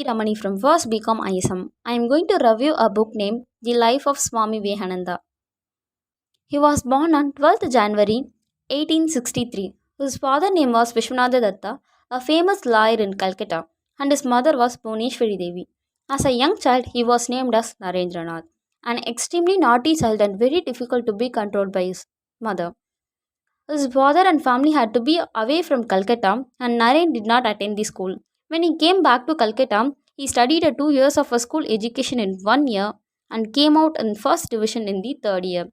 Ramani from First Become ISM. I am going to review a book named The Life of Swami Vivekananda. He was born on 12th January 1863. His father's name was Vishwanatha Datta, a famous lawyer in Calcutta, and his mother was Bhuneshwari Devi. As a young child, he was named as Narendranath, an extremely naughty child and very difficult to be controlled by his mother. His father and family had to be away from Calcutta, and Naren did not attend the school. When he came back to Calcutta, he studied 2 years of a school education in 1 year and came out in first division in the third year.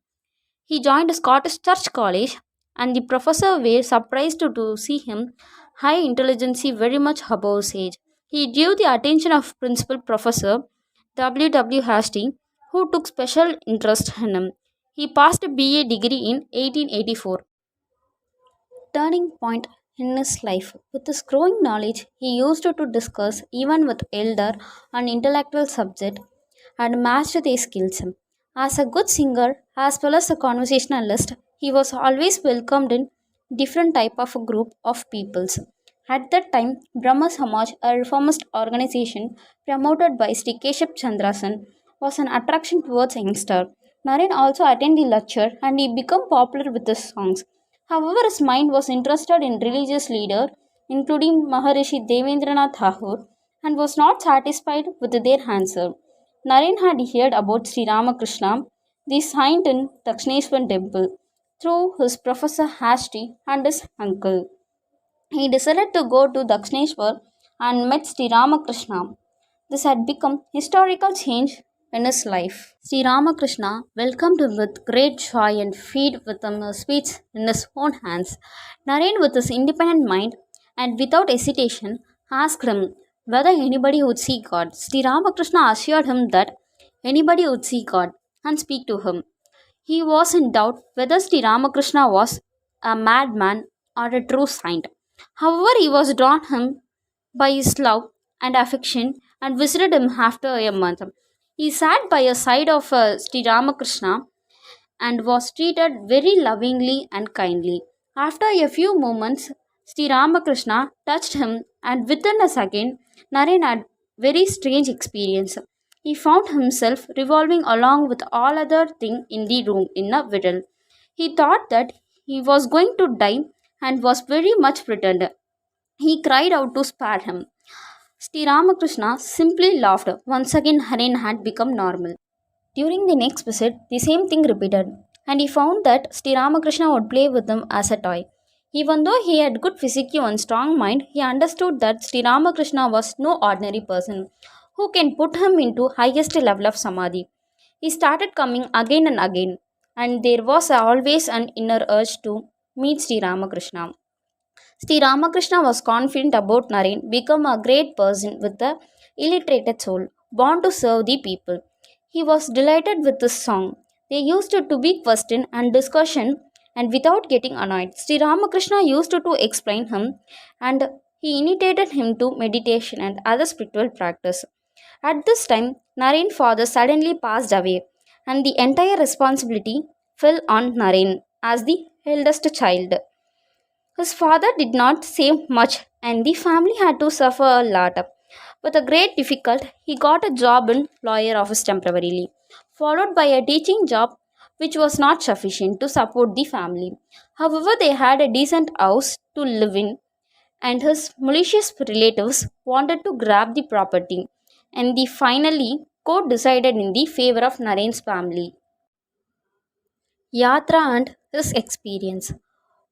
He joined Scottish Church College, and the professor were surprised to see him high intelligence very much above his age. He drew the attention of principal professor W. Hasty, who took special interest in him. He passed a BA degree in 1884 turning point in his life. With his growing knowledge, he used to discuss even with elder on intellectual subject and master their skills. As a good singer as well as a conversationalist, he was always welcomed in different type of a group of peoples. At that time, Brahma Samaj, a reformist organization promoted by Sri Keshab Chandrasen, was an attraction towards youngster. Naren also attended the lecture and he became popular with his songs. However, his mind was interested in religious leaders, including Maharishi Devendranath Tagore, and was not satisfied with their answer. Naren had heard about Sri Ramakrishna, the saint in Dakshineshwar temple, through his professor Hashti and his uncle. He decided to go to Dakshineshwar and met Sri Ramakrishna. This had become historical change in his life. Sri Ramakrishna welcomed him with great joy and feed with him sweets in his own hands. Naren, with his independent mind and without hesitation, asked him whether anybody would see God. Sri Ramakrishna assured him that anybody would see God and speak to him. He was in doubt whether Sri Ramakrishna was a madman or a true saint. However, he was drawn him by his love and affection and visited him after a month. He sat by the side of Sri Ramakrishna and was treated very lovingly and kindly. After a few moments, Sri Ramakrishna touched him, and within a second, Naren had very strange experience. He found himself revolving along with all other things in the room in a whirl. He thought that he was going to die and was very much frightened. He cried out to spare him. Sri Ramakrishna simply laughed. Once again, Naren had become normal. During the next visit, the same thing repeated, and he found that Sri Ramakrishna would play with him as a toy. Even though he had good physique and strong mind, he understood that Sri Ramakrishna was no ordinary person who can put him into highest level of samadhi. He started coming again and again, and there was always an inner urge to meet Sri Ramakrishna. Sri Ramakrishna was confident about Naren become a great person with a illiterate soul, born to serve the people. He was delighted with this song. They used it to be question and discussion and without getting annoyed. Sri Ramakrishna used to explain him and he initiated him to meditation and other spiritual practice. At this time, Naren's father suddenly passed away and the entire responsibility fell on Naren as the eldest child. His father did not say much and the family had to suffer a lot. With a great difficulty, he got a job in lawyer office temporarily, followed by a teaching job which was not sufficient to support the family. However, they had a decent house to live in and his malicious relatives wanted to grab the property and the finally court decided in the favor of Naren's family. Yatra and his experience.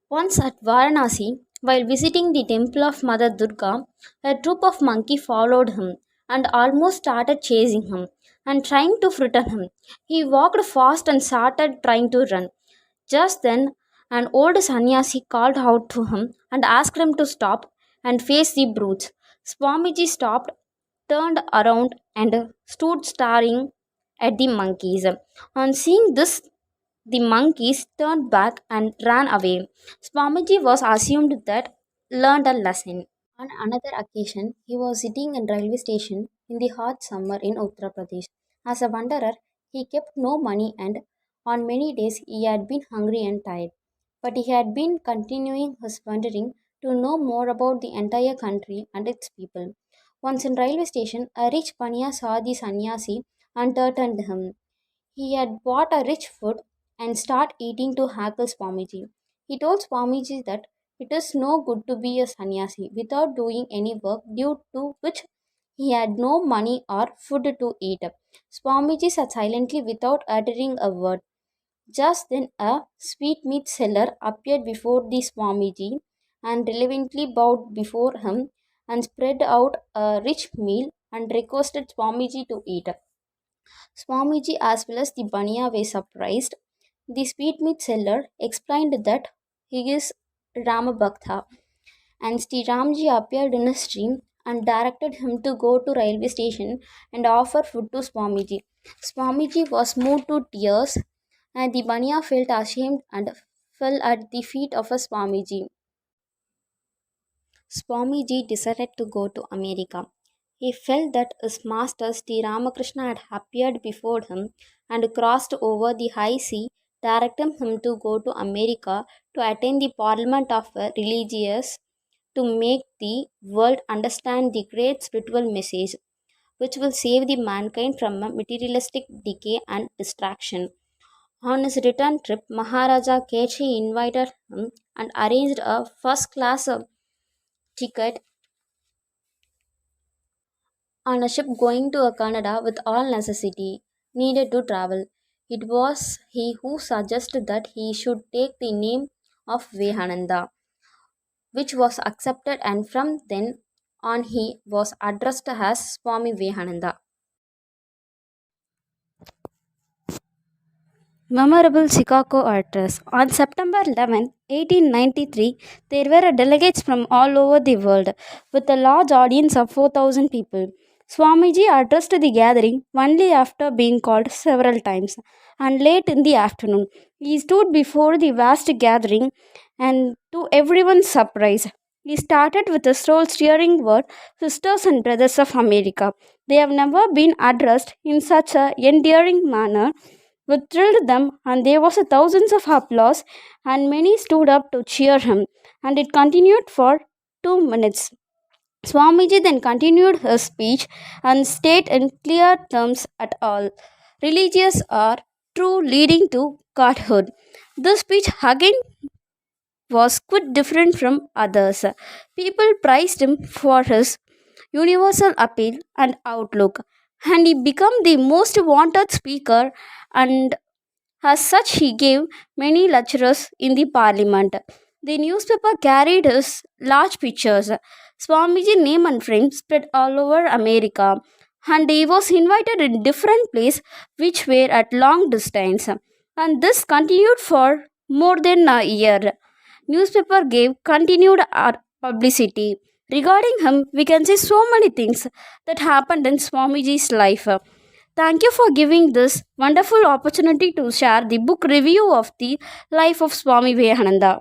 Once at Varanasi, while visiting the temple of Mother Durga, a troop of monkeys followed him and almost started chasing him and trying to frighten him. He walked fast and started trying to run. Just then, an old sannyasi called out to him and asked him to stop and face the brutes. Swamiji stopped, turned around, and stood staring at the monkeys. On seeing this, the monkeys turned back and ran away. Swamiji was assumed that learned a lesson. On another occasion, he was sitting in railway station in the hot summer in Uttar Pradesh. As a wanderer, he kept no money and on many days he had been hungry and tired. But he had been continuing his wandering to know more about the entire country and its people. Once in railway station, a rich Paniya saw the sannyasi and threatened him. He had bought a rich food and started eating to hackle Swamiji. He told Swamiji that it is no good to be a sannyasi without doing any work due to which he had no money or food to eat. Swamiji sat silently without uttering a word. Just then a sweetmeat seller appeared before the Swamiji and reverently bowed before him and spread out a rich meal and requested Swamiji to eat. Swamiji as well as the Baniya were surprised. The sweetmeat seller explained that he is Ramabhakta, and Sri Ramji appeared in his dream and directed him to go to railway station and offer food to Swamiji. Swamiji was moved to tears, and the Baniya felt ashamed and fell at the feet of a Swamiji. Swamiji decided to go to America. He felt that his master Sri Ramakrishna had appeared before him and crossed over the high sea, directing him to go to America to attend the Parliament of Religious to make the world understand the great spiritual message which will save the mankind from a materialistic decay and distraction. On his return trip, Maharaja Kechi invited him and arranged a first class ticket on a ship going to Canada with all necessity needed to travel. It was he who suggested that he should take the name of Vivekananda, which was accepted, and from then on he was addressed as Swami Vivekananda. Memorable Chicago address. On September 11, 1893, there were delegates from all over the world with a large audience of 4,000 people. Swamiji addressed the gathering only after being called several times, and late in the afternoon. He stood before the vast gathering, and to everyone's surprise, he started with a soul stirring word, Sisters and Brothers of America. They have never been addressed in such a endearing manner which thrilled them, and there was a thousands of applause, and many stood up to cheer him, and it continued for 2 minutes. Swamiji then continued his speech and stated in clear terms at all religious are true leading to godhood. This speech again was quite different from others. People praised him for his universal appeal and outlook, and he became the most wanted speaker, and as such he gave many lectures in the parliament. The newspaper carried his large pictures. Swamiji's name and fame spread all over America, and he was invited in different places which were at long distance. And this continued for more than a year. Newspaper gave continued publicity. Regarding him, we can say so many things that happened in Swamiji's life. Thank you for giving this wonderful opportunity to share the book review of the life of Swami Vivekananda.